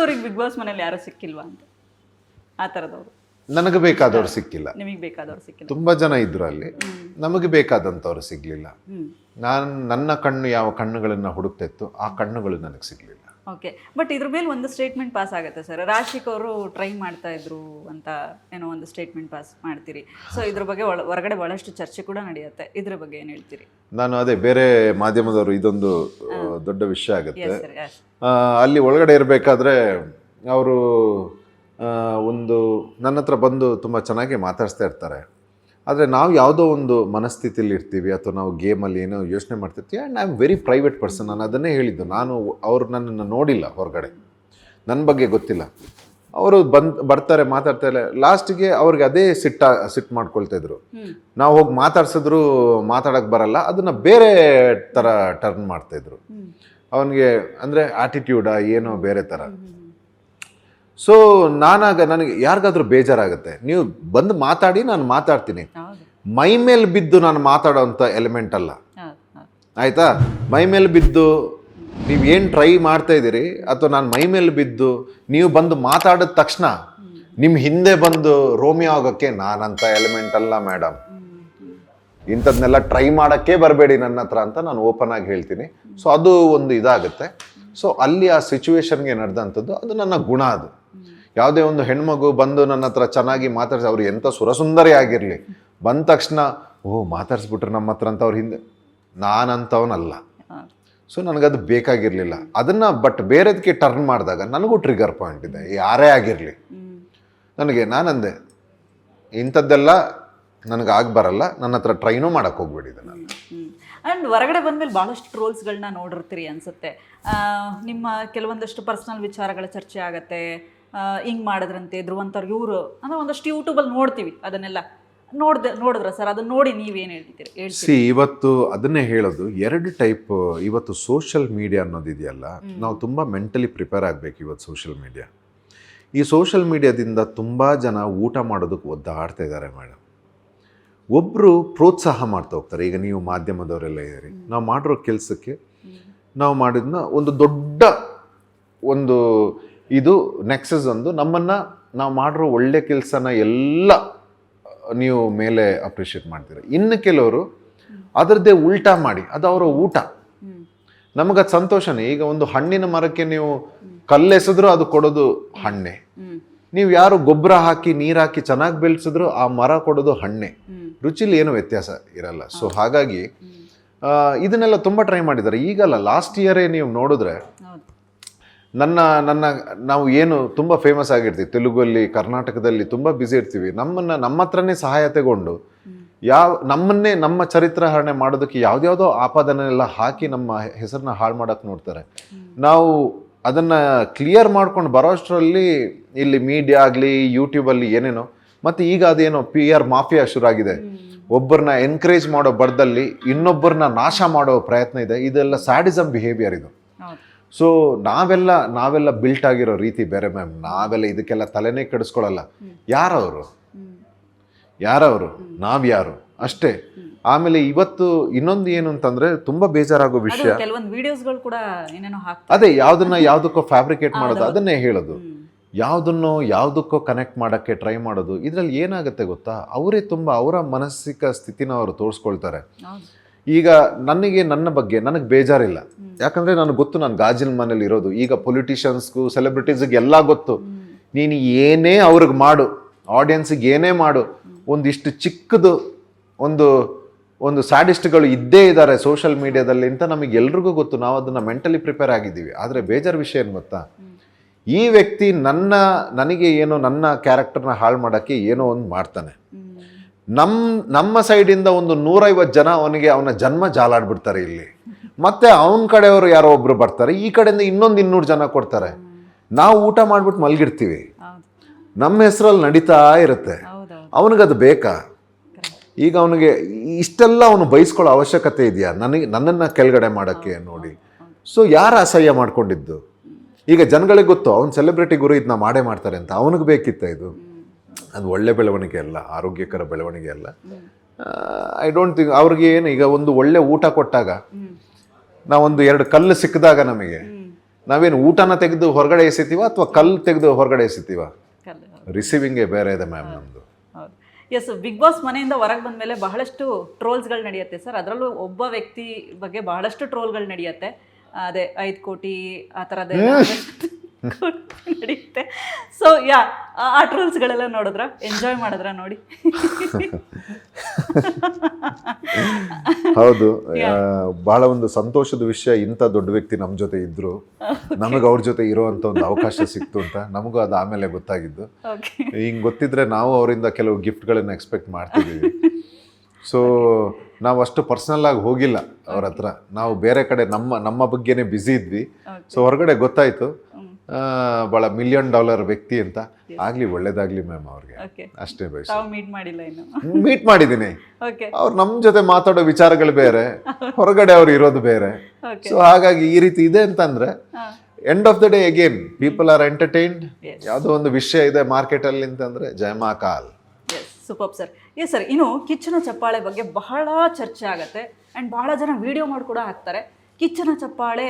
ನಿಮ್ಮಂಥವ್ರಿಗೆ big boss ಮನೇಲಿ ಯಾರು ಸಿಕ್ಕಿಲ್ವಾ ಅಂತ ಆ ಥರದವರು? ನನಗೆ ಬೇಕಾದವ್ರು ಸಿಕ್ಕಿಲ್ಲ, ನಿಮಗೆ ಬೇಕಾದವ್ರು ಸಿಕ್ಕಿಲ್ಲ. ತುಂಬ ಜನ ಇದ್ರು ಅಲ್ಲಿ, ನಮಗೆ ಬೇಕಾದಂಥವ್ರು ಸಿಗಲಿಲ್ಲ. ನನ್ನ ಕಣ್ಣು ಯಾವ ಕಣ್ಣುಗಳನ್ನು ಹುಡುಕ್ತಿತ್ತು ಆ ಕಣ್ಣುಗಳು ನನಗೆ ಸಿಗಲಿಲ್ಲ. ಓಕೆ, ಬಟ್ ಇದ್ರ ಮೇಲೆ ಒಂದು ಸ್ಟೇಟ್ಮೆಂಟ್ ಪಾಸ್ ಆಗುತ್ತೆ ಸರ್. ರಾಶಿಕ್ ಅವರು ಟ್ರೈ ಮಾಡ್ತಾ ಇದ್ರು ಅಂತ ಏನೋ ಒಂದು ಸ್ಟೇಟ್ಮೆಂಟ್ ಪಾಸ್ ಮಾಡ್ತೀರಿ. ಸೊ ಇದ್ರ ಬಗ್ಗೆ ಹೊರಗಡೆ ಬಹಳಷ್ಟು ಚರ್ಚೆ ಕೂಡ ನಡೆಯುತ್ತೆ. ಇದ್ರ ಬಗ್ಗೆ ಏನು ಹೇಳ್ತೀರಿ? ನಾನು ಅದೇ ಬೇರೆ ಮಾಧ್ಯಮದವರು ಇದೊಂದು ದೊಡ್ಡ ವಿಷಯ ಆಗುತ್ತೆ. ಅಲ್ಲಿ ಒಳಗಡೆ ಇರಬೇಕಾದ್ರೆ ಅವರು ಒಂದು ನನ್ನ ಹತ್ರ ಬಂದು ತುಂಬ ಚೆನ್ನಾಗಿ ಮಾತಾಡಿಸ್ತಾ ಇರ್ತಾರೆ. ಆದರೆ ನಾವು ಯಾವುದೋ ಒಂದು ಮನಸ್ಥಿತಿಯಲ್ಲಿ ಇರ್ತೀವಿ ಅಥವಾ ನಾವು ಗೇಮಲ್ಲಿ ಏನೋ ಯೋಚನೆ ಮಾಡ್ತಿರ್ತೀವಿ. And I am very private person. ನಾನು ಅದನ್ನೇ ಹೇಳಿದ್ದು. ಅವರು ನನ್ನನ್ನು ನೋಡಿಲ್ಲ, ಹೊರಗಡೆ ನನ್ನ ಬಗ್ಗೆ ಗೊತ್ತಿಲ್ಲ. ಅವರು ಬರ್ತಾರೆ, ಮಾತಾಡ್ತಾರೆ. ಲಾಸ್ಟಿಗೆ ಅವ್ರಿಗೆ ಅದೇ ಸಿಟ್ಟು ಮಾಡ್ಕೊಳ್ತಾಯಿದ್ರು. ನಾವು ಹೋಗಿ ಮಾತಾಡ್ಸಿದ್ರು ಮಾತಾಡೋಕ್ಕೆ ಬರಲ್ಲ, ಅದನ್ನು ಬೇರೆ ಥರ ಟರ್ನ್ ಮಾಡ್ತಾಯಿದ್ರು. ಅವನಿಗೆ ಅಂದರೆ ಆಟಿಟ್ಯೂಡಾ ಏನೋ ಬೇರೆ ಥರ. ಸೊ ನನಗೆ ಯಾರಿಗಾದ್ರೂ ಬೇಜಾರಾಗುತ್ತೆ. ನೀವು ಬಂದು ಮಾತಾಡಿ, ನಾನು ಮಾತಾಡ್ತೀನಿ. ಮೈ ಮೇಲೆ ಬಿದ್ದು ನಾನು ಮಾತಾಡೋವಂಥ ಎಲಿಮೆಂಟ್ ಅಲ್ಲ, ಆಯಿತಾ? ಮೈ ಮೇಲೆ ಬಿದ್ದು ನೀವೇನು ಟ್ರೈ ಮಾಡ್ತಾ ಇದ್ದೀರಿ ಅಥವಾ ನಾನು ಮೈ ಮೇಲೆ ಬಿದ್ದು ನೀವು ಬಂದು ಮಾತಾಡಿದ ತಕ್ಷಣ ನಿಮ್ಮ ಹಿಂದೆ ಬಂದು ರೋಮಿಯೋ ಆಗೋಕ್ಕೆ ನಾನಂಥ ಎಲಿಮೆಂಟ್ ಅಲ್ಲ ಮೇಡಮ್. ಇಂಥದ್ನೆಲ್ಲ ಟ್ರೈ ಮಾಡೋಕ್ಕೆ ಬರಬೇಡಿ ನನ್ನ ಹತ್ರ ಅಂತ ನಾನು ಓಪನ್ ಆಗಿ ಹೇಳ್ತೀನಿ. ಸೊ ಅದು ಒಂದು ಇದಾಗುತ್ತೆ. ಸೊ ಅಲ್ಲಿ ಆ ಸಿಚುವೇಶನ್ಗೆ ನಡೆದಂಥದ್ದು ಅದು ನನ್ನ ಗುಣ. ಅದು ಯಾವುದೇ ಒಂದು ಹೆಣ್ಮಗು ಬಂದು ನನ್ನ ಹತ್ರ ಚೆನ್ನಾಗಿ ಮಾತಾಡಿಸಿ, ಅವ್ರು ಎಂಥ ಸುರಸುಂದರಿ ಆಗಿರಲಿ, ಬಂದ ತಕ್ಷಣ ಮಾತಾಡಿಸ್ಬಿಟ್ರು ನಮ್ಮ ಹತ್ರ ಅಂತ ಅವ್ರ ಹಿಂದೆ, ನಾನಂಥವನಲ್ಲ. ಸೊ ನನಗದು ಬೇಕಾಗಿರಲಿಲ್ಲ. ಅದನ್ನು ಬಟ್ ಬೇರೆದಕ್ಕೆ ಟರ್ನ್ ಮಾಡಿದಾಗ ನನಗೂ ಟ್ರಿಗರ್ ಪಾಯಿಂಟ್ ಇದೆ. ಯಾರೇ ಆಗಿರಲಿ ನಾನಂದೆ ಇಂಥದ್ದೆಲ್ಲ ನನಗೆ ಬರಲ್ಲ, ನನ್ನ ಹತ್ರ ಟ್ರೈನೂ ಮಾಡೋಕ್ಕೆ ಹೋಗ್ಬಿಟ್ಟಿದೆ ನಾನು. ಆ್ಯಂಡ್ ಹೊರಗಡೆ ಬಂದಮೇಲೆ ಭಾಳಷ್ಟು ಟ್ರೋಲ್ಸ್ಗಳನ್ನ ನೋಡಿರ್ತೀರಿ ಅನಿಸುತ್ತೆ. ನಿಮ್ಮ ಕೆಲವೊಂದಷ್ಟು ಪರ್ಸ್ನಲ್ ವಿಚಾರಗಳ ಚರ್ಚೆ ಆಗುತ್ತೆ. ಹಿಂಗೆ ಮಾಡಿದ್ರಂತೆ ಧ್ರುವಂತವ್ರು ಇವರು ಅಂದರೆ ಒಂದಷ್ಟು ಯೂಟ್ಯೂಬಲ್ಲಿ ನೋಡ್ತೀವಿ. ಅದನ್ನೆಲ್ಲ ನೋಡಿದ್ರ ಸರ್? ಅದನ್ನ ನೋಡಿ ನೀವೇನು ಹೇಳ್ತೀರಿ? ಇವತ್ತು ಅದನ್ನೇ ಹೇಳೋದು, ಎರಡು ಟೈಪ್. ಇವತ್ತು ಸೋಷಿಯಲ್ ಮೀಡಿಯಾ ಅನ್ನೋದಿದೆಯಲ್ಲ, ನಾವು ತುಂಬ ಮೆಂಟಲಿ ಪ್ರಿಪೇರ್ ಆಗಬೇಕು. ಇವತ್ತು ಸೋಷಿಯಲ್ ಮೀಡಿಯಾ, ಈ ಸೋಷಿಯಲ್ ಮೀಡಿಯಾದಿಂದ ತುಂಬ ಜನ ಊಟ ಮಾಡೋದಕ್ಕೆ ಒದ್ದಾಡ್ತಾ ಇದ್ದಾರೆ ಮೇಡಮ್. ಒಬ್ಬರು ಪ್ರೋತ್ಸಾಹ ಮಾಡ್ತಾ ಹೋಗ್ತಾರೆ. ಈಗ ನೀವು ಮಾಧ್ಯಮದವರೆಲ್ಲ ಇದ್ದೀರಿ, ನಾವು ಮಾಡಿರೋ ಕೆಲಸಕ್ಕೆ ನಾವು ಮಾಡಿದ್ನ ಒಂದು ದೊಡ್ಡ ಒಂದು ಇದು ನೆಕ್ಸಸ್ ಒಂದು ನಮ್ಮನ್ನು ನಾವು ಮಾಡಿರೋ ಒಳ್ಳೆ ಕೆಲಸನ ಎಲ್ಲ ನೀವು ಮೇಲೆ ಅಪ್ರಿಷಿಯೇಟ್ ಮಾಡ್ತೀರ. ಇನ್ನು ಕೆಲವರು ಅದರದ್ದೇ ಉಲ್ಟಾ ಮಾಡಿ ಅದು ಅವರ ಊಟ. ನಮಗದು ಸಂತೋಷನೇ. ಈಗ ಒಂದು ಹಣ್ಣಿನ ಮರಕ್ಕೆ ನೀವು ಕಲ್ಲೆಸೆದ್ರೂ ಅದು ಕೊಡೋದು ಹಣ್ಣೆ. ನೀವು ಯಾರು ಗೊಬ್ಬರ ಹಾಕಿ ನೀರು ಹಾಕಿ ಚೆನ್ನಾಗಿ ಬೆಳೆಸಿದ್ರು ಆ ಮರ ಕೊಡೋದು ಹಣ್ಣೆ. ರುಚಿಲಿ ಏನೂ ವ್ಯತ್ಯಾಸ ಇರಲ್ಲ. ಸೊ ಹಾಗಾಗಿ ಇದನ್ನೆಲ್ಲ ತುಂಬ ಟ್ರೈ ಮಾಡಿದ್ದಾರೆ. ಈಗಲ್ಲ, ಲಾಸ್ಟ್ ಇಯರೇ ನೀವು ನೋಡಿದ್ರೆ ನಾವು ಏನು ತುಂಬ ಫೇಮಸ್ ಆಗಿರ್ತೀವಿ ತೆಲುಗಲ್ಲಿ, ಕರ್ನಾಟಕದಲ್ಲಿ ತುಂಬ ಬ್ಯುಸಿ ಇರ್ತೀವಿ. ನಮ್ಮ ಹತ್ರನೇ ಸಹಾಯ ತಗೊಂಡು ನಮ್ಮನ್ನೇ ನಮ್ಮ ಚರಿತ್ರಹರಣೆ ಮಾಡೋದಕ್ಕೆ ಯಾವುದ್ಯಾವುದೋ ಆಪಾದನೆಲ್ಲ ಹಾಕಿ ನಮ್ಮ ಹೆಸರನ್ನ ಹಾಳು ಮಾಡೋಕ್ಕೆ ನೋಡ್ತಾರೆ. ನಾವು ಅದನ್ನು ಕ್ಲಿಯರ್ ಮಾಡ್ಕೊಂಡು ಬರೋಷ್ಟರಲ್ಲಿ ಇಲ್ಲಿ ಮೀಡಿಯಾ ಆಗಲಿ ಯೂಟ್ಯೂಬಲ್ಲಿ ಏನೇನೋ, ಮತ್ತು ಈಗ ಅದೇನೋ PR ಮಾಫಿಯಾ ಶುರುವಾಗಿದೆ. ಒಬ್ಬರನ್ನ ಎನ್ಕರೇಜ್ ಮಾಡೋ ಬರದಲ್ಲಿ ಇನ್ನೊಬ್ಬರನ್ನ ನಾಶ ಮಾಡೋ ಪ್ರಯತ್ನ ಇದೆ. ಇದೆಲ್ಲ ಸ್ಯಾಡಿಸಮ್ ಬಿಹೇವಿಯರ್ ಇದು. ಸೊ ನಾವೆಲ್ಲ ಬಿಲ್ಟ್ ಆಗಿರೋ ರೀತಿ ಬೇರೆ ಮ್ಯಾಮ್. ನಾವೆಲ್ಲ ಇದಕ್ಕೆಲ್ಲ ತಲೆನೇ ಕೆಡಿಸ್ಕೊಳ್ಳಲ್ಲ. ಯಾರವರು ನಾವ್ಯಾರು ಅಷ್ಟೇ. ಆಮೇಲೆ ಇವತ್ತು ಇನ್ನೊಂದು ಏನು ಅಂತಂದ್ರೆ ತುಂಬಾ ಬೇಜಾರಾಗೋ ವಿಷಯ, ಕೆಲವೊಂದು ವಿಡಿಯೋಸ್ಗಳು ಕೂಡ ಏನೇನೋ ಅದೇ ಯಾವುದಕ್ಕೋ ಫ್ಯಾಬ್ರಿಕೇಟ್ ಮಾಡೋದು. ಅದನ್ನೇ ಹೇಳೋದು, ಯಾವುದಕ್ಕೋ ಕನೆಕ್ಟ್ ಮಾಡೋಕ್ಕೆ ಟ್ರೈ ಮಾಡೋದು. ಇದರಲ್ಲಿ ಏನಾಗುತ್ತೆ ಗೊತ್ತಾ, ಅವರೇ ತುಂಬ ಅವರ ಮಾನಸಿಕ ಸ್ಥಿತಿನ ಅವರು ತೋರಿಸ್ಕೊಳ್ತಾರೆ. ಈಗ ನನ್ನ ಬಗ್ಗೆ ನನಗೆ ಬೇಜಾರಿಲ್ಲ, ಯಾಕಂದರೆ ನನಗೆ ಗೊತ್ತು ನಾನು ಗಾಜಿನ ಮನೇಲಿ ಇರೋದು. ಈಗ ಪೊಲಿಟಿಷಿಯನ್ಸ್ಗೂ ಸೆಲೆಬ್ರಿಟೀಸ್ಗೆ ಎಲ್ಲ ಗೊತ್ತು. ನೀನು ಏನೇ ಅವ್ರಿಗೆ ಮಾಡು, ಆಡಿಯನ್ಸಿಗೆ ಏನೇ ಮಾಡು, ಒಂದಿಷ್ಟು ಚಿಕ್ಕದು ಒಂದು ಸ್ಯಾಡಿಸ್ಟ್ಗಳು ಇದ್ದೇ ಇದ್ದಾರೆ ಸೋಷಿಯಲ್ ಮೀಡಿಯಾದಲ್ಲಿ ಅಂತ ನಮಗೆಲ್ರಿಗೂ ಗೊತ್ತು. ನಾವು ಅದನ್ನು ಮೆಂಟಲಿ ಪ್ರಿಪೇರ್ ಆಗಿದ್ದೀವಿ. ಆದರೆ ಬೇಜಾರು ವಿಷಯ ಏನು ಗೊತ್ತಾ, ಈ ವ್ಯಕ್ತಿ ನನಗೆ ಏನೋ ನನ್ನ ಕ್ಯಾರೆಕ್ಟರ್ನ ಹಾಳು ಮಾಡೋಕ್ಕೆ ಏನೋ ಒಂದು ಮಾಡ್ತಾನೆ. ನಮ್ಮ ಸೈಡಿಂದ ಒಂದು 150 ಜನ ಅವನ ಜನ್ಮ ಜಾಲಾಡ್ಬಿಡ್ತಾರೆ ಇಲ್ಲಿ. ಮತ್ತೆ ಅವನ ಕಡೆಯವರು ಯಾರೋ ಒಬ್ರು ಬರ್ತಾರೆ, ಈ ಕಡೆಯಿಂದ 200 ಜನ ಕೊಡ್ತಾರೆ. ನಾವು ಊಟ ಮಾಡ್ಬಿಟ್ಟು ಮಲಗಿರ್ತೀವಿ, ನಮ್ಮ ಹೆಸರಲ್ಲಿ ನಡೀತಾ ಇರುತ್ತೆ. ಅವನಿಗದು ಬೇಕಾ? ಈಗ ಅವನಿಗೆ ಇಷ್ಟೆಲ್ಲ ಅವನು ಬಯಸ್ಕೊಳ್ಳೋ ಅವಶ್ಯಕತೆ ಇದೆಯಾ ನನ್ನನ್ನು ಕೆಳಗಡೆ ಮಾಡೋಕ್ಕೆ? ನೋಡಿ, ಸೊ ಯಾರು ಅಸಹ್ಯ ಮಾಡ್ಕೊಂಡಿದ್ದು? ಈಗ ಜನಗಳಿಗೆ ಗೊತ್ತು ಅವ್ನು ಸೆಲೆಬ್ರಿಟಿ ಗುರು, ಇದನ್ನ ಮಾಡೇ ಮಾಡ್ತಾರೆ ಅಂತ. ಅವನಿಗೆ ಬೇಕಿತ್ತ ಇದು? ಅದು ಒಳ್ಳೆ ಬೆಳವಣಿಗೆ ಅಲ್ಲ, ಆರೋಗ್ಯಕರ ಬೆಳವಣಿಗೆ ಅಲ್ಲ. ಐ ಡೋಂಟ್ ಥಿಂಕ್ ಅವ್ರಿಗೆ ಏನು. ಈಗ ಒಂದು ಒಳ್ಳೆ ಊಟ ಕೊಟ್ಟಾಗ, ನಾವೊಂದು 2 ಕಲ್ಲು ಸಿಕ್ಕಿದಾಗ ನಮಗೆ ನಾವೇನು ಊಟನ ತೆಗೆದು ಹೊರಗಡೆ ಎಸಿತೀವ ಅಥವಾ ಕಲ್ಲು ತೆಗೆದು ಹೊರಗಡೆ ಎಸಿತೀವ? ಕಲ್ಲು. ರಿಸೀವಿಂಗೇ ಬೇರೆ ಇದೆ ಮ್ಯಾಮ್ ನಮ್ಮದು. ಹೌದು. ಎಸ್, ಬಿಗ್ ಬಾಸ್ ಮನೆಯಿಂದ ಹೊರಗೆ ಬಂದ ಮೇಲೆ ಬಹಳಷ್ಟು ಟ್ರೋಲ್ಸ್ಗಳು ನಡೆಯುತ್ತೆ ಸರ್. ಅದರಲ್ಲೂ ಒಬ್ಬ ವ್ಯಕ್ತಿ ಬಗ್ಗೆ ಬಹಳಷ್ಟು ಟ್ರೋಲ್ಗಳು ನಡೆಯುತ್ತೆ. ಅದೇ 5 ಕೋಟಿ ಆ ಥರದ್ದೆಲ್ಲ ನಡೆಯುತ್ತೆ. ಸೊ ಯಾ, ಆ ಟ್ರೋಲ್ಸ್ಗಳೆಲ್ಲ ನೋಡಿದ್ರ, ಎಂಜಾಯ್ ಮಾಡಿದ್ರ ನೋಡಿ? ಹೌದು, ಬಹಳ ಒಂದು ಸಂತೋಷದ ವಿಷಯ. ಇಂಥ ದೊಡ್ಡ ವ್ಯಕ್ತಿ ನಮ್ಮ ಜೊತೆ ಇದ್ರು, ನಮಗೆ ಅವ್ರ ಜೊತೆ ಇರೋವಂಥ ಒಂದು ಅವಕಾಶ ಸಿಕ್ತು ಅಂತ ನಮಗೂ ಅದು ಆಮೇಲೆ ಗೊತ್ತಾಗಿದ್ದು. ಹಿಂಗೆ ಗೊತ್ತಿದ್ರೆ ನಾವು ಅವರಿಂದ ಕೆಲವು ಗಿಫ್ಟ್ಗಳನ್ನು ಎಕ್ಸ್ಪೆಕ್ಟ್ ಮಾಡ್ತಿದ್ದೀವಿ. ಸೊ ನಾವು ಅಷ್ಟು ಪರ್ಸನಲ್ ಆಗಿ ಹೋಗಿಲ್ಲ ಅವ್ರ ಹತ್ರ, ನಾವು ಬೇರೆ ಕಡೆ ನಮ್ಮ ಬಗ್ಗೆನೇ ಬ್ಯುಸಿ ಇದ್ವಿ. ಸೊ ಹೊರಗಡೆ ಗೊತ್ತಾಯ್ತು ಭಾಳ $1 ಮಿಲಿಯನ್ ವ್ಯಕ್ತಿ ಅಂತ. ಆಗ್ಲಿ, ಒಳ್ಳೇದಾಗ್ಲಿ ಮ್ಯಾಮ್ ಅವ್ರಿಗೆ, ಅಷ್ಟೇ ಬಯಸ. ಮೀಟ್ ಮಾಡಿದ್ದೀನಿ, ಅವ್ರು ನಮ್ಮ ಜೊತೆ ಮಾತಾಡೋ ವಿಚಾರಗಳು ಬೇರೆ, ಹೊರಗಡೆ ಅವ್ರು ಇರೋದು ಬೇರೆ. ಸೊ ಹಾಗಾಗಿ ಈ ರೀತಿ ಇದೆ ಅಂತಂದ್ರೆ end of the day again people are entertained. ಯಾವುದೋ ಒಂದು ವಿಷಯ ಇದೆ ಮಾರ್ಕೆಟಲ್ಲಿ ಅಂತಂದ್ರೆ ಜಯ ಮಾ ಕಾಲ್. Super sir. ಎಸ್ ಸರ್, ಇನ್ನು ಕಿಚ್ಚನ ಚಪ್ಪಾಳೆ ಬಗ್ಗೆ ಬಹಳ ಚರ್ಚೆ ಆಗುತ್ತೆ ಆ್ಯಂಡ್ ಬಹಳ ಜನ ವಿಡಿಯೋ ಮಾಡಿ ಕೂಡ ಹಾಕ್ತಾರೆ. ಕಿಚ್ಚನ ಚಪ್ಪಾಳೆ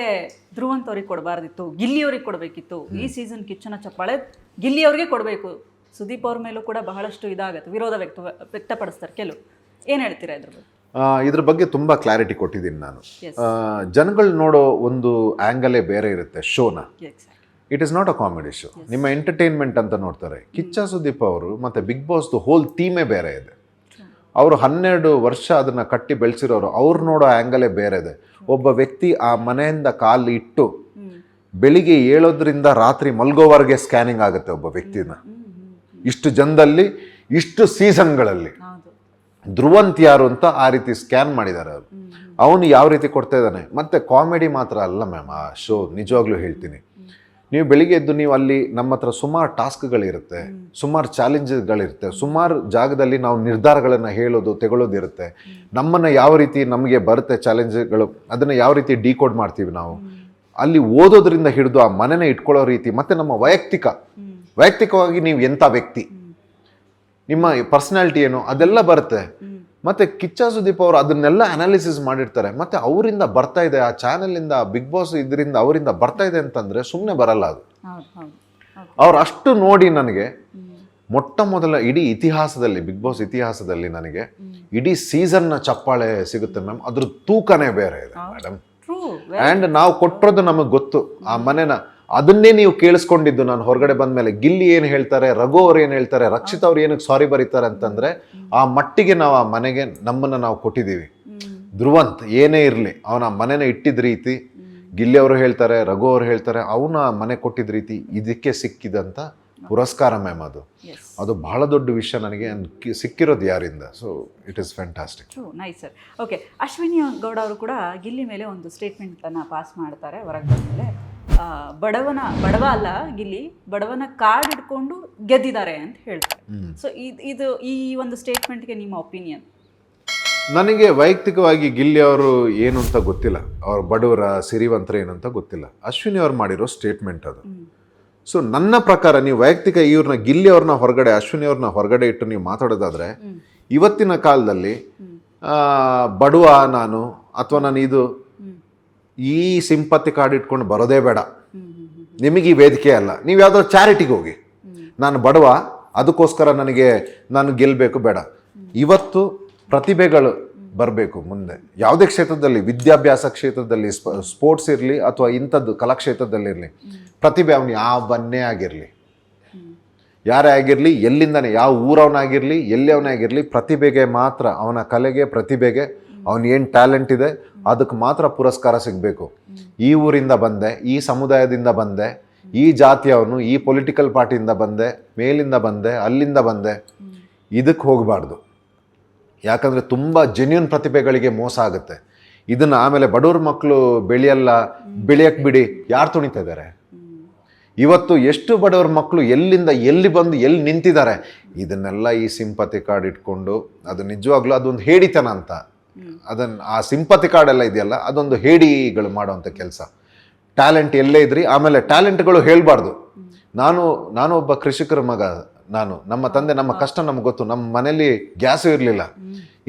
ಧ್ರುವಂತ್ ಅವ್ರಿಗೆ ಕೊಡಬಾರ್ದಿತ್ತು, ಗಿಲ್ಲಿಯವ್ರಿಗೆ ಕೊಡಬೇಕಿತ್ತು. ಈ ಸೀಸನ್ ಕಿಚ್ಚನ ಚಪ್ಪಾಳೆ ಗಿಲ್ಲಿಯವ್ರಿಗೆ ಕೊಡಬೇಕು. ಸುದೀಪ್ ಅವ್ರ ಮೇಲೂ ಕೂಡ ಬಹಳಷ್ಟು ಇದಾಗುತ್ತೆ, ವಿರೋಧ ವ್ಯಕ್ತಪಡಿಸ್ತಾರೆ ಕೆಲವು. ಏನು ಹೇಳ್ತೀರಾ ಇದ್ರ ಬಗ್ಗೆ? ಇದ್ರ ಬಗ್ಗೆ ತುಂಬ ಕ್ಲಾರಿಟಿ ಕೊಟ್ಟಿದ್ದೀನಿ ನಾನು. ಜನಗಳು ನೋಡೋ ಒಂದು ಆ್ಯಂಗಲೇ ಬೇರೆ ಇರುತ್ತೆ ಶೋನ. It is not a comedy show. ನಿಮ್ಮ ಎಂಟರ್ಟೈನ್ಮೆಂಟ್ ಅಂತ ನೋಡ್ತಾರೆ. ಕಿಚ್ಚ ಸುದೀಪ್ ಅವರು ಮತ್ತು ಬಿಗ್ ಬಾಸ್ದು ಹೋಲ್ ಥೀಮೇ ಬೇರೆ ಇದೆ. ಅವರು 12 ವರ್ಷ ಅದನ್ನು ಕಟ್ಟಿ ಬೆಳೆಸಿರೋರು. ಅವ್ರು ನೋಡೋ ಆ್ಯಂಗಲೇ ಬೇರೆ ಇದೆ. ಒಬ್ಬ ವ್ಯಕ್ತಿ ಆ ಮನೆಯಿಂದ ಕಾಲು ಇಟ್ಟು ಬೆಳಿಗ್ಗೆ ಏಳೋದ್ರಿಂದ ರಾತ್ರಿ ಮಲ್ಗೋವರೆಗೆ ಸ್ಕ್ಯಾನಿಂಗ್ ಆಗುತ್ತೆ ಒಬ್ಬ ವ್ಯಕ್ತಿನ. ಇಷ್ಟು ಜನದಲ್ಲಿ, ಇಷ್ಟು ಸೀಸನ್ಗಳಲ್ಲಿ ಧ್ರುವಂತ್ ಯಾರು ಅಂತ ಆ ರೀತಿ ಸ್ಕ್ಯಾನ್ ಮಾಡಿದ್ದಾರೆ ಅವರು. ಅವನು ಯಾವ ರೀತಿ ಕೊಡ್ತಾ ಇದ್ದಾನೆ. ಮತ್ತು ಕಾಮಿಡಿ ಮಾತ್ರ ಅಲ್ಲ ಮ್ಯಾಮ್ ಆ ಶೋ, ನಿಜವಾಗ್ಲೂ ಹೇಳ್ತೀನಿ. ನೀವು ಬೆಳಿಗ್ಗೆ ಎದ್ದು ನೀವು ಅಲ್ಲಿ ನಮ್ಮ ಹತ್ರ ಸುಮಾರು ಟಾಸ್ಕ್ಗಳಿರುತ್ತೆ, ಸುಮಾರು ಚಾಲೆಂಜ್ಗಳಿರುತ್ತೆ, ಸುಮಾರು ಜಾಗದಲ್ಲಿ ನಾವು ನಿರ್ಧಾರಗಳನ್ನು ಹೇಳೋದು ತೆಗೊಳ್ಳೋದಿರುತ್ತೆ. ನಮ್ಮನ್ನು ಯಾವ ರೀತಿ ನಮಗೆ ಬರುತ್ತೆ ಚಾಲೆಂಜ್ಗಳು, ಅದನ್ನು ಯಾವ ರೀತಿ ಡಿಕೋಡ್ ಮಾಡ್ತೀವಿ ನಾವು. ಅಲ್ಲಿ ಓದೋದ್ರಿಂದ ಹಿಡಿದು ಆ ಮನೆನ ಇಟ್ಕೊಳ್ಳೋ ರೀತಿ, ಮತ್ತು ನಮ್ಮ ವೈಯಕ್ತಿಕವಾಗಿ ನೀವು ಎಂಥ ವ್ಯಕ್ತಿ, ನಿಮ್ಮ ಪರ್ಸನಾಲಿಟಿ ಏನು, ಅದೆಲ್ಲ ಬರುತ್ತೆ. ಮತ್ತು ಕಿಚ್ಚ ಸುದೀಪ್ ಅವರು ಅದನ್ನೆಲ್ಲ ಅನಾಲಿಸಿಸ್ ಮಾಡಿರ್ತಾರೆ. ಮತ್ತು ಅವರಿಂದ ಬರ್ತಾ ಇದೆ, ಆ ಚಾನಲಿಂದ, ಬಿಗ್ ಬಾಸ್ ಇದರಿಂದ ಅವರಿಂದ ಬರ್ತಾ ಇದೆ ಅಂತಂದರೆ ಸುಮ್ಮನೆ ಬರಲ್ಲ ಅದು. ಅವ್ರು ಅಷ್ಟು ನೋಡಿ ನನಗೆ ಮೊಟ್ಟ ಮೊದಲ ಇಡೀ ಇತಿಹಾಸದಲ್ಲಿ, ಬಿಗ್ ಬಾಸ್ ಇತಿಹಾಸದಲ್ಲಿ ನನಗೆ ಇಡೀ ಸೀಸನ್ನ ಚಪ್ಪಾಳೆ ಸಿಗುತ್ತೆ ಮ್ಯಾಮ್. ಅದ್ರ ತೂಕನೇ ಬೇರೆ ಇದೆ ಮೇಡಮ್. ಆ್ಯಂಡ್ ನಾವು ಕೊಟ್ಟಿರೋದು ನಮಗೆ ಗೊತ್ತು. ಆ ಮನೆನ ಅದನ್ನೇ ನೀವು ಕೇಳಿಸ್ಕೊಂಡಿದ್ದು ನಾನು ಹೊರಗಡೆ ಬಂದ ಮೇಲೆ. ಗಿಲ್ಲಿ ಏನು ಹೇಳ್ತಾರೆ, ರಘು ಅವ್ರು ಏನು ಹೇಳ್ತಾರೆ, ರಕ್ಷಿತ್ ಅವ್ರು ಏನಕ್ಕೆ ಸಾರಿ ಬರೀತಾರೆ ಅಂತಂದರೆ ಆ ಮಟ್ಟಿಗೆ ನಾವು ಆ ಮನೆಗೆ ನಮ್ಮನ್ನು ನಾವು ಕೊಟ್ಟಿದ್ದೀವಿ. ಧ್ರುವಂತ್ ಏನೇ ಇರಲಿ ಅವನ ಮನೆನ ಇಟ್ಟಿದ್ದ ರೀತಿ, ಗಿಲ್ಲಿ ಅವರು ಹೇಳ್ತಾರೆ, ರಘು ಅವ್ರು ಹೇಳ್ತಾರೆ, ಅವನ ಮನೆ ಕೊಟ್ಟಿದ್ದ ರೀತಿ ಇದಕ್ಕೆ ಸಿಕ್ಕಿದಂಥ ಪುರಸ್ಕಾರ ಮ್ಯಾಮ್. ಅದು ಬಹಳ ದೊಡ್ಡ ವಿಷಯ ನನಗೆ ಸಿಕ್ಕಿರೋದು ಯಾರಿಂದ. So it is fantastic. Nice sir. Okay, Ashwini Gowda ಅವರು ಕೂಡ ಗಿಲ್ಲಿ ಮೇಲೆ ಒಂದು ಸ್ಟೇಟ್ಮೆಂಟನ್ನು ಪಾಸ್ ಮಾಡ್ತಾರೆ ಹೊರಗೆ ಬಂದಮೇಲೆ. ಬಡವ ಅಲ್ಲ ಗಿಲ್ಲಿ, ಬಡವನ ಕಾರ್ಡ್ ಇಟ್ಕೊಂಡು ಗೆದ್ದಿದ್ದಾರೆ ಅಂತ ಹೇಳ್ತಾರೆ. ಸೊ ಇದು ಈ ಒಂದು ಸ್ಟೇಟ್ಮೆಂಟ್ಗೆ ನಿಮ್ಮ ಒಪಿನಿಯನ್? ನನಗೆ ವೈಯಕ್ತಿಕವಾಗಿ ಗಿಲ್ಲಿ ಅವರು ಏನು ಅಂತ ಗೊತ್ತಿಲ್ಲ, ಅವ್ರ ಬಡವರ ಸಿರಿವಂತರ ಏನು ಅಂತ ಗೊತ್ತಿಲ್ಲ. ಅಶ್ವಿನಿ ಅವ್ರು ಮಾಡಿರೋ ಸ್ಟೇಟ್ಮೆಂಟ್ ಅದು. ಸೊ ನನ್ನ ಪ್ರಕಾರ ನೀವು ವೈಯಕ್ತಿಕ ಇವ್ರನ್ನ, ಗಿಲ್ಲಿ ಅವ್ರನ್ನ ಹೊರಗಡೆ, ಅಶ್ವಿನಿ ಅವ್ರನ್ನ ಹೊರಗಡೆ ಇಟ್ಟು ನೀವು ಮಾತಾಡೋದಾದ್ರೆ, ಇವತ್ತಿನ ಕಾಲದಲ್ಲಿ ಬಡವ ನಾನು ಅಥವಾ ನಾನು ಇದು ಈ ಸಿಂಪತಿ ಕಾರ್ಡ್ ಇಟ್ಕೊಂಡು ಬರೋದೇ ಬೇಡ, ನಿಮಗೆ ಈ ವೇದಿಕೆ ಅಲ್ಲ. ನೀವು ಯಾವುದೋ ಚಾರಿಟಿಗೆ ಹೋಗಿ, ನಾನು ಬಡವ ಅದಕ್ಕೋಸ್ಕರ ನಾನು ಗೆಲ್ಲಬೇಕು ಬೇಡ. ಇವತ್ತು ಪ್ರತಿಭೆಗಳು ಬರಬೇಕು ಮುಂದೆ, ಯಾವುದೇ ಕ್ಷೇತ್ರದಲ್ಲಿ, ವಿದ್ಯಾಭ್ಯಾಸ ಕ್ಷೇತ್ರದಲ್ಲಿ, ಸ್ಪೋರ್ಟ್ಸ್ ಇರಲಿ ಅಥವಾ ಇಂಥದ್ದು ಕಲಾಕ್ಷೇತ್ರದಲ್ಲಿರಲಿ, ಪ್ರತಿಭೆ ಅವನು ಯಾವನ್ನೇ ಆಗಿರಲಿ, ಯಾರೇ ಆಗಿರಲಿ, ಎಲ್ಲಿಂದನೇ, ಯಾವ ಊರವನಾಗಿರಲಿ, ಎಲ್ಲಿ ಅವನೇ ಆಗಿರಲಿ, ಪ್ರತಿಭೆಗೆ ಮಾತ್ರ, ಅವನ ಕಲೆಗೆ, ಪ್ರತಿಭೆಗೆ, ಅವನು ಏನು ಟ್ಯಾಲೆಂಟ್ ಇದೆ ಅದಕ್ಕೆ ಮಾತ್ರ ಪುರಸ್ಕಾರ ಸಿಗಬೇಕು. ಈ ಊರಿಂದ ಬಂದೆ, ಈ ಸಮುದಾಯದಿಂದ ಬಂದೆ, ಈ ಜಾತಿಯವನು, ಈ ಪೊಲಿಟಿಕಲ್ ಪಾರ್ಟಿಯಿಂದ ಬಂದೆ, ಮೇಲಿಂದ ಬಂದೆ, ಅಲ್ಲಿಂದ ಬಂದೆ, ಇದಕ್ಕೆ ಹೋಗಬಾರ್ದು. ಯಾಕಂದರೆ ತುಂಬ ಜೆನ್ಯೂನ್ ಪ್ರತಿಭೆಗಳಿಗೆ ಮೋಸ ಆಗುತ್ತೆ. ಇದನ್ನು ಆಮೇಲೆ ಬಡವ್ರ ಮಕ್ಕಳು ಬೆಳೆಯಕ್ಕೆ ಬಿಡಿ, ಯಾರು ತುಣಿತಾ ಇದ್ದಾರೆ ಇವತ್ತು? ಎಷ್ಟು ಬಡವ್ರ ಮಕ್ಕಳು ಎಲ್ಲಿಂದ ಎಲ್ಲಿ ಬಂದು ಎಲ್ಲಿ ನಿಂತಿದ್ದಾರೆ. ಇದನ್ನೆಲ್ಲ ಈ ಸಿಂಪತಿ ಕಾರ್ಡ್ ಇಟ್ಕೊಂಡು, ಅದು ನಿಜವಾಗ್ಲೂ ಅದೊಂದು ಹೇಡಿತನ ಅಂತ. ಅದನ್ನು ಆ ಸಿಂಪತಿ ಕಾರ್ಡ್ ಎಲ್ಲ ಇದೆಯಲ್ಲ, ಅದೊಂದು ಹೇಡಿಗಳು ಮಾಡೋವಂಥ ಕೆಲಸ. ಟ್ಯಾಲೆಂಟ್ ಎಲ್ಲೇ ಇದ್ರಿ, ಆಮೇಲೆ ಟ್ಯಾಲೆಂಟ್ಗಳು ಹೇಳಬಾರ್ದು. ನಾನು ಒಬ್ಬ ಕೃಷಿಕರ ಮಗ, ನಮ್ಮ ತಂದೆ, ನಮ್ಮ ಕಷ್ಟ ನಮ್ಗೆ ಗೊತ್ತು. ನಮ್ಮ ಮನೇಲಿ ಗ್ಯಾಸು ಇರಲಿಲ್ಲ,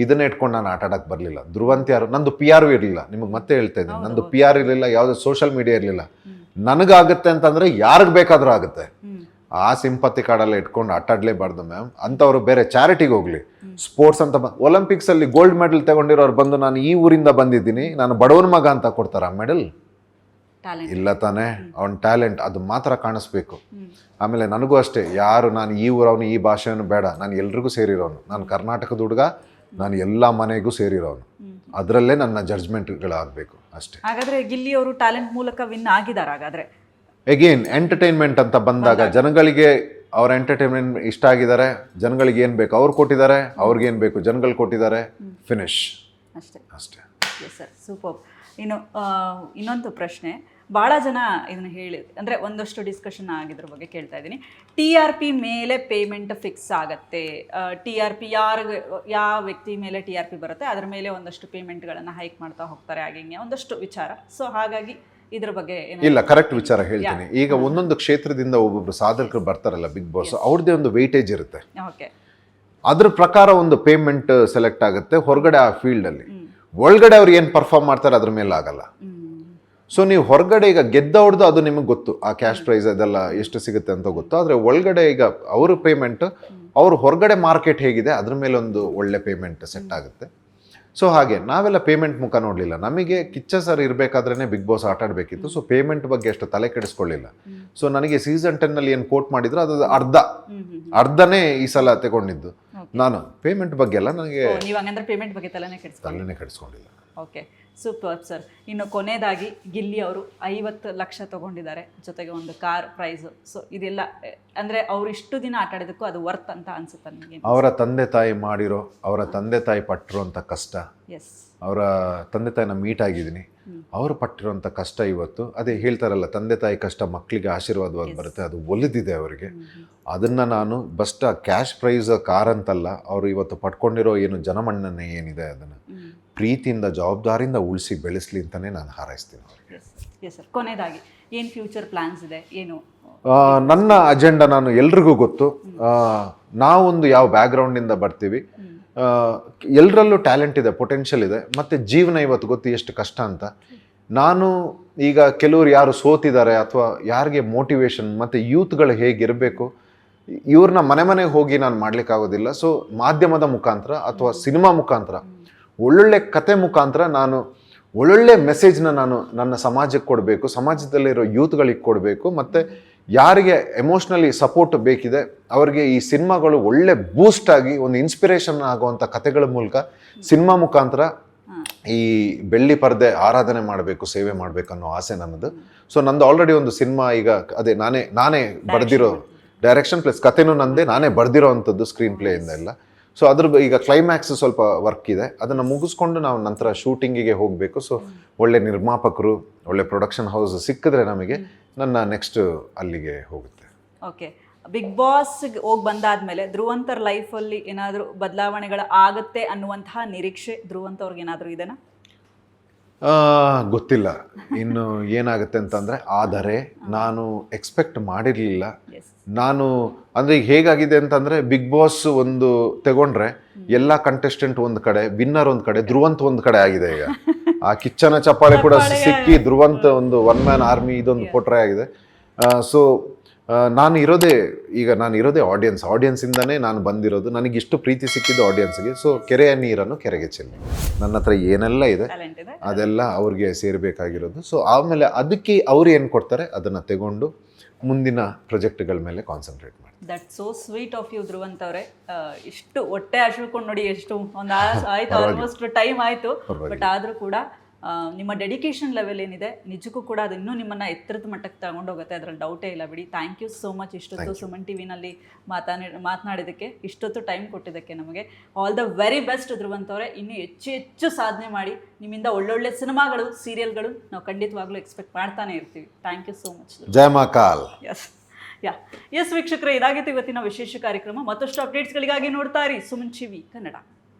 ಇದನ್ನೇ ಇಟ್ಕೊಂಡು ನಾನು ಆಟ ಆಡಕ್ಕೆ ಬರಲಿಲ್ಲ. ಧ್ರುವಂತ್ ಯಾರು, ನಂದು PR ಇರಲಿಲ್ಲ, ನಿಮಗೆ ಮತ್ತೆ ಹೇಳ್ತಾ ಇದ್ದೀನಿ, ನಂದು PR ಇರಲಿಲ್ಲ, ಯಾವುದೇ ಸೋಷಿಯಲ್ ಮೀಡಿಯಾ ಇರಲಿಲ್ಲ. ನನಗಾಗುತ್ತೆ ಅಂತಂದ್ರೆ ಯಾರಿಗೆ ಬೇಕಾದ್ರೂ ಆಗುತ್ತೆ. ಆ ಸಿಂಪತಿ ಕಾರ್ಡೆಲ್ಲ ಇಟ್ಕೊಂಡು ಆಟಾಡ್ಲೇಬಾರ್ದು ಮ್ಯಾಮ್. ಅಂಥವ್ರು ಬೇರೆ ಚಾರಿಟಿಗೆ ಹೋಗ್ಲಿ. ಸ್ಪೋರ್ಟ್ಸ್ ಅಂತ ಒಲಿಂಪಿಕ್ಸ್ ಅಲ್ಲಿ ಗೋಲ್ಡ್ ಮೆಡಲ್ ತಗೊಂಡಿರೋರು ಬಂದು ನಾನು ಈ ಊರಿಂದ ಬಂದಿದ್ದೀನಿ, ನಾನು ಬಡವನ ಮಗ ಅಂತ ಕೊಡ್ತಾರ ಮೆಡಲ್? ಇಲ್ಲ ತಾನೇ. ಅವನ ಟ್ಯಾಲೆಂಟ್ ಅದು ಮಾತ್ರ ಕಾಣಿಸ್ಬೇಕು. ಆಮೇಲೆ ನನಗೂ ಅಷ್ಟೇ, ಯಾರು ನಾನು ಈ ಊರವನು ಈ ಭಾಷೆಯನ್ನು ಬೇಡ, ನಾನು ಎಲ್ರಿಗೂ ಸೇರಿರೋನು, ನಾನು ಕರ್ನಾಟಕದ ಹುಡುಗ, ನಾನು ಎಲ್ಲ ಮನೆಗೂ ಸೇರಿರೋನು, ಅದರಲ್ಲೇ ನನ್ನ ಜಡ್ಜ್ಮೆಂಟ್ಗಳಾಗಬೇಕು ಅಷ್ಟೇ. ಹಾಗಾದ್ರೆ ಗಿಲ್ಲಿ ಅವರು ಟ್ಯಾಲೆಂಟ್ ಮೂಲಕ ವಿನ್ ಆಗಿದ್ದಾರೆ. ಹಾಗಾದ್ರೆ ಎಗೇನ್ ಎಂಟರ್ಟೈನ್ಮೆಂಟ್ ಅಂತ ಬಂದಾಗ ಜನಗಳಿಗೆ ಅವ್ರ ಎಂಟರ್ಟೈನ್ಮೆಂಟ್ ಇಷ್ಟ ಆಗಿದ್ದಾರೆ, ಜನಗಳಿಗೆ ಏನು ಬೇಕು ಅವ್ರು ಕೊಟ್ಟಿದ್ದಾರೆ, ಅವ್ರಿಗೇನು ಬೇಕು ಜನಗಳು ಕೊಟ್ಟಿದ್ದಾರೆ, ಫಿನಿಶ್ ಅಷ್ಟೇ ಅಷ್ಟೇ. Yes sir, super. ಇನ್ನು ಇನ್ನೊಂದು ಪ್ರಶ್ನೆ, ಭಾಳ ಜನ ಇದನ್ನು ಹೇಳಿ ಅಂದರೆ ಒಂದಷ್ಟು ಡಿಸ್ಕಷನ್ ಆಗಿದ್ರ ಬಗ್ಗೆ ಕೇಳ್ತಾ ಇದ್ದೀನಿ. TRP ಮೇಲೆ ಪೇಮೆಂಟ್ ಫಿಕ್ಸ್ ಆಗುತ್ತೆ, TRP ಯಾವ ವ್ಯಕ್ತಿ ಮೇಲೆ TRP ಬರುತ್ತೆ ಅದರ ಮೇಲೆ ಒಂದಷ್ಟು ಪೇಮೆಂಟ್ಗಳನ್ನು ಹೈಕ್ ಮಾಡ್ತಾ ಹೋಗ್ತಾರೆ, ಹಾಗೆ ಹಿಂಗೆ ಒಂದಷ್ಟು ವಿಚಾರ. ಸೊ ಹಾಗಾಗಿ ಇದ್ರ ಬಗ್ಗೆ ಇಲ್ಲ, ಕರೆಕ್ಟ್ ವಿಚಾರ ಹೇಳ್ತೀನಿ. ಈಗ ಒಂದೊಂದು ಕ್ಷೇತ್ರದಿಂದ ಒಬ್ಬೊಬ್ರು ಸಾಧಕರು ಬರ್ತಾರಲ್ಲ ಬಿಗ್ ಬಾಸ್, ಅವ್ರದ್ದೇ ಒಂದು ವೆಯ್ಟೇಜ್ ಇರುತ್ತೆ. ಓಕೆ, ಅದ್ರ ಪ್ರಕಾರ ಒಂದು ಪೇಮೆಂಟ್ ಸೆಲೆಕ್ಟ್ ಆಗುತ್ತೆ ಹೊರಗಡೆ ಆ ಫೀಲ್ಡಲ್ಲಿ. ಒಳಗಡೆ ಅವ್ರು ಏನು ಪರ್ಫಾರ್ಮ್ ಮಾಡ್ತಾರೆ ಅದ್ರ ಮೇಲೆ ಆಗಲ್ಲ. ಸೊ ನೀವು ಹೊರಗಡೆ ಈಗ ಗೆದ್ದವ್ರದ್ದು ಅದು ನಿಮಗೆ ಗೊತ್ತು, ಆ ಕ್ಯಾಶ್ ಪ್ರೈಸ್ ಅದೆಲ್ಲ ಎಷ್ಟು ಸಿಗುತ್ತೆ ಅಂತ ಗೊತ್ತು. ಆದರೆ ಒಳಗಡೆ ಈಗ ಅವ್ರ ಪೇಮೆಂಟ್, ಅವ್ರು ಹೊರಗಡೆ ಮಾರ್ಕೆಟ್ ಹೇಗಿದೆ ಅದ್ರ ಮೇಲೆ ಒಂದು ಒಳ್ಳೆ ಪೇಮೆಂಟ್ ಸೆಟ್ ಆಗುತ್ತೆ. ಸೊ ಹಾಗೆ ನಾವೆಲ್ಲ ಪೇಮೆಂಟ್ ಮುಖ ನೋಡಲಿಲ್ಲ. ನಮಗೆ ಕಿಚ್ಚ ಸರ್ ಇರಬೇಕಾದ್ರೇ ಬಿಗ್ ಬಾಸ್ ಆಟ ಆಡಬೇಕಿತ್ತು. ಸೊ ಪೇಮೆಂಟ್ ಬಗ್ಗೆ ಅಷ್ಟು ತಲೆ ಕೆಡಿಸ್ಕೊಳ್ಳಿಲ್ಲ. ಸೊ ನನಗೆ ಸೀಸನ್ 10 ಏನು ಕೋಟ್ ಮಾಡಿದ್ರು ಅದು ಅರ್ಧನೇ ಈ ಸಲ ತಗೊಂಡಿದ್ದು. ನಾನು ಪೇಮೆಂಟ್ ಬಗ್ಗೆ ಎಲ್ಲ ನನಗೆ ನೀವು ಹಂಗಂದ್ರೆ ಪೇಮೆಂಟ್ ಬಗ್ಗೆ ತಲೆನೇ ಕೆಡಿಸ್ಕೊಂಡಿಲ್ಲ. Okay, super sir. ಇನ್ನು ಕೊನೆಯದಾಗಿ ಗಿಲ್ಲಿ ಅವರು 50 ಲಕ್ಷ ತಗೊಂಡಿದ್ದಾರೆ, ಜೊತೆಗೆ ಒಂದು ಕಾರ್ ಪ್ರೈಸು. ಸೊ ಇದೆಲ್ಲ ಅಂದರೆ ಅವ್ರು ಇಷ್ಟು ದಿನ ಆಟ ಆಡಿದಕ್ಕೂ ಅದು ವರ್ತ್ ಅಂತ ಅನ್ಸುತ್ತೆ ನನಗೆ. ಅವರ ತಂದೆ ತಾಯಿ ಮಾಡಿರೋ, ಅವರ ತಂದೆ ತಾಯಿ ಪಟ್ಟಿರೋಂಥ ಕಷ್ಟ, ಎಸ್, ಅವರ ತಂದೆ ತಾಯಿನ ಮೀಟ್ ಆಗಿದ್ದೀನಿ, ಅವರು ಪಟ್ಟಿರೋಂಥ ಕಷ್ಟ ಇವತ್ತು ಅದೇ ಹೇಳ್ತಾರಲ್ಲ, ತಂದೆ ತಾಯಿ ಕಷ್ಟ ಮಕ್ಕಳಿಗೆ ಆಶೀರ್ವಾದವಾಗಿ ಬರುತ್ತೆ, ಅದು ಒಲಿದಿದೆ ಅವರಿಗೆ. ಅದನ್ನು ನಾನು ಬಸ್ಟ್ ಕ್ಯಾಶ್ ಪ್ರೈಸ್ ಕಾರ್ ಅಂತಲ್ಲ, ಅವರು ಇವತ್ತು ಪಡ್ಕೊಂಡಿರೋ ಏನು ಜನಮನ್ನಣೆ ಏನಿದೆ ಅದನ್ನು ಪ್ರೀತಿಯಿಂದ ಜವಾಬ್ದಾರಿಯಿಂದ ಉಳಿಸಿ ಬೆಳೆಸಲಿ ಅಂತಲೇ ನಾನು ಹಾರೈಸ್ತೀನಿ ಅವರಿಗೆ. ಎಸ್ ಸರ್, ಕೊನೆಯದಾಗಿ ಏನು ಫ್ಯೂಚರ್ ಪ್ಲ್ಯಾನ್ಸ್ ಇದೆ, ಏನು ನನ್ನ ಅಜೆಂಡಾ ನಾನು ಎಲ್ರಿಗೂ ಗೊತ್ತು. ನಾವೊಂದು ಯಾವ ಬ್ಯಾಕ್ಗ್ರೌಂಡಿಂದ ಬರ್ತೀವಿ, ಎಲ್ಲರಲ್ಲೂ ಟ್ಯಾಲೆಂಟ್ ಇದೆ, ಪೊಟೆನ್ಷಿಯಲ್ ಇದೆ, ಮತ್ತು ಜೀವನ ಇವತ್ತು ಗೊತ್ತು ಎಷ್ಟು ಕಷ್ಟ ಅಂತ. ನಾನು ಈಗ ಕೆಲವರು ಯಾರು ಸೋತಿದ್ದಾರೆ ಅಥವಾ ಯಾರಿಗೆ ಮೋಟಿವೇಶನ್ ಮತ್ತು ಯೂತ್ಗಳು ಹೇಗಿರಬೇಕು ಇವ್ರನ್ನ ಮನೆಗೆ ಹೋಗಿ ನಾನು ಮಾಡಲಿಕ್ಕಾಗೋದಿಲ್ಲ. ಸೊ ಮಾಧ್ಯಮದ ಮುಖಾಂತರ ಅಥವಾ ಸಿನಿಮಾ ಮುಖಾಂತರ ಒಳ್ಳೊಳ್ಳೆ ಕತೆ ಮುಖಾಂತರ ನಾನು ಒಳ್ಳೊಳ್ಳೆ ಮೆಸೇಜ್ನ ನಾನು ನನ್ನ ಸಮಾಜಕ್ಕೆ ಕೊಡಬೇಕು, ಸಮಾಜದಲ್ಲಿರೋ ಯೂತ್ಗಳಿಗೆ ಕೊಡಬೇಕು. ಮತ್ತು ಯಾರಿಗೆ ಎಮೋಷ್ನಲಿ ಸಪೋರ್ಟ್ ಬೇಕಿದೆ ಅವ್ರಿಗೆ ಈ ಸಿನಿಮಾಗಳು ಒಳ್ಳೆ ಬೂಸ್ಟ್ ಆಗಿ ಒಂದು ಇನ್ಸ್ಪಿರೇಷನ್ ಆಗುವಂಥ ಕತೆಗಳ ಮೂಲಕ ಸಿನಿಮಾ ಮುಖಾಂತರ ಈ ಬೆಳ್ಳಿ ಪರದೆ ಆರಾಧನೆ ಮಾಡಬೇಕು, ಸೇವೆ ಮಾಡಬೇಕು ಅನ್ನೋ ಆಸೆ ನನ್ನದು. ಸೊ ನಂದು ಆಲ್ರೆಡಿ ಒಂದು ಸಿನಿಮಾ ಈಗ ಅದೇ ನಾನೇ ಬರೆದಿರೋ ಡೈರೆಕ್ಷನ್ ಪ್ಲಸ್ ಕತೆನೂ ನಂದೇ, ನಾನೇ ಬರೆದಿರೋ ಅಂಥದ್ದು ಸ್ಕ್ರೀನ್ ಪ್ಲೇಯಿಂದ ಎಲ್ಲ. ಸೊ ಅದ್ರ ಈಗ ಕ್ಲೈಮ್ಯಾಕ್ಸ್ ಸ್ವಲ್ಪ ವರ್ಕ್ ಇದೆ, ಅದನ್ನು ಮುಗಿಸ್ಕೊಂಡು ನಾವು ನಂತರ ಶೂಟಿಂಗಿಗೆ ಹೋಗಬೇಕು. ಸೊ ಒಳ್ಳೆ ನಿರ್ಮಾಪಕರು, ಒಳ್ಳೆ ಪ್ರೊಡಕ್ಷನ್ ಹೌಸ್ ಸಿಕ್ಕಿದ್ರೆ ನಮಗೆ ನನ್ನ ನೆಕ್ಸ್ಟ್ ಅಲ್ಲಿಗೆ ಹೋಗುತ್ತೆ. ಓಕೆ, ಬಿಗ್ ಬಾಸ್ಗೆ ಹೋಗಿ ಬಂದಾದ್ಮೇಲೆ ಧ್ರುವಂತರ ಲೈಫಲ್ಲಿ ಏನಾದರೂ ಬದಲಾವಣೆಗಳು ಆಗುತ್ತೆ ಅನ್ನುವಂತಹ ನಿರೀಕ್ಷೆ ಧ್ರುವಂತವ್ರಿಗೆ ಏನಾದರೂ ಇದೆನಾ? ಗೊತ್ತಿಲ್ಲ ಇನ್ನು ಏನಾಗುತ್ತೆ ಅಂತಂದರೆ. ಆದರೆ ನಾನು ಎಕ್ಸ್ಪೆಕ್ಟ್ ಮಾಡಿರಲಿಲ್ಲ. ನಾನು ಅಂದರೆ ಈಗ ಹೇಗಾಗಿದೆ ಅಂತಂದರೆ, ಬಿಗ್ ಬಾಸ್ ಒಂದು ತಗೊಂಡ್ರೆ ಎಲ್ಲ ಕಂಟೆಸ್ಟೆಂಟ್ ಒಂದು ಕಡೆ, ವಿನ್ನರ್ ಒಂದು ಕಡೆ, ಧ್ರುವಂತ್ ಒಂದು ಕಡೆ ಆಗಿದೆ. ಈಗ ಆ ಕಿಚ್ಚನ ಚಪ್ಪಾಳೆ ಕೂಡ ಸಿಕ್ಕಿ ಧ್ರುವಂತ್ ಒಂದು ಒನ್ ಮ್ಯಾನ್ ಆರ್ಮಿ ಇದೊಂದು ಪೋಟ್ರೆ ಆಗಿದೆ. ಸೊ ನಾನು ಇರೋದೇ ಆಡಿಯನ್ಸಿಂದನೇ ನಾನು ಬಂದಿರೋದು. ನನಗಿಷ್ಟು ಪ್ರೀತಿ ಸಿಕ್ಕಿದ್ದು ಆಡಿಯನ್ಸ್ಗೆ. ಸೊ ಕೆರೆಯ ನೀರನ್ನು ಕೆರೆಗೆ ಚೆಲ್ಲಿ, ನನ್ನ ಹತ್ರ ಏನೆಲ್ಲ ಇದೆ ಅದೆಲ್ಲ ಅವ್ರಿಗೆ ಸೇರಬೇಕಾಗಿರೋದು. ಸೊ ಆಮೇಲೆ ಅದಕ್ಕೆ ಅವ್ರು ಏನು ಕೊಡ್ತಾರೆ ಅದನ್ನು ತಗೊಂಡು ಮುಂದಿನ ಪ್ರಾಜೆಕ್ಟ್ಗಳ ಮೇಲೆ ಕಾನ್ಸಂಟ್ರೇಟ್ ಮಾಡಿ. That so sweet of you Dhruvanth ಅವರೇ. ಇಷ್ಟು ಹೊಟ್ಟೆ ಹಸಿಕೊಂಡು ನೋಡಿ, ಎಷ್ಟು ಒಂದು ಆಯ್ತು, ಆಲ್ಮೋಸ್ಟ್ ಟೈಮ್ ಆಯಿತು. ಬಟ್ ಆದರೂ ಕೂಡ ನಿಮ್ಮ ಡೆಡಿಕೇಶನ್ ಲೆವೆಲ್ ಏನಿದೆ ನಿಜಕ್ಕೂ ಕೂಡ ಅದು ಇನ್ನೂ ನಿಮ್ಮನ್ನು ಎತ್ತರದ ಮಟ್ಟಕ್ಕೆ ತಗೊಂಡೋಗುತ್ತೆ, ಅದರಲ್ಲಿ ಡೌಟೇ ಇಲ್ಲ ಬಿಡಿ. ಥ್ಯಾಂಕ್ ಯು ಸೋ ಮಚ್ ಇಷ್ಟೊತ್ತು ಸುಮನ್ ಟಿವಿನಲ್ಲಿ ಮಾತನಾಡಿದ್ದಕ್ಕೆ, ಇಷ್ಟೊತ್ತು ಟೈಮ್ ಕೊಟ್ಟಿದ್ದಕ್ಕೆ ನಮಗೆ. All the very best Dhruvanth ಅವರೇ. ಇನ್ನೂ ಹೆಚ್ಚು ಸಾಧನೆ ಮಾಡಿ, ನಿಮ್ಮಿಂದ ಒಳ್ಳೊಳ್ಳೆ ಸಿನಿಮಾಗಳು, ಸೀರಿಯಲ್ಗಳು ನಾವು ಖಂಡಿತವಾಗ್ಲೂ ಎಕ್ಸ್ಪೆಕ್ಟ್ ಮಾಡ್ತಾನೆ ಇರ್ತೀವಿ. Thank you so much. ಜಯ ಮಹಾಕಾಲ್. ಎಸ್ ವೀಕ್ಷಕರೇ, ಇದಾಗಿತ್ತು ಇವತ್ತಿನ ವಿಶೇಷ ಕಾರ್ಯಕ್ರಮ. ಮತ್ತಷ್ಟು ಅಪ್ಡೇಟ್ಸ್ಗಳಿಗಾಗಿ ನೋಡ್ತಾ ಇರಿ ಸುಮನ್ ಟಿವಿ ಕನ್ನಡ.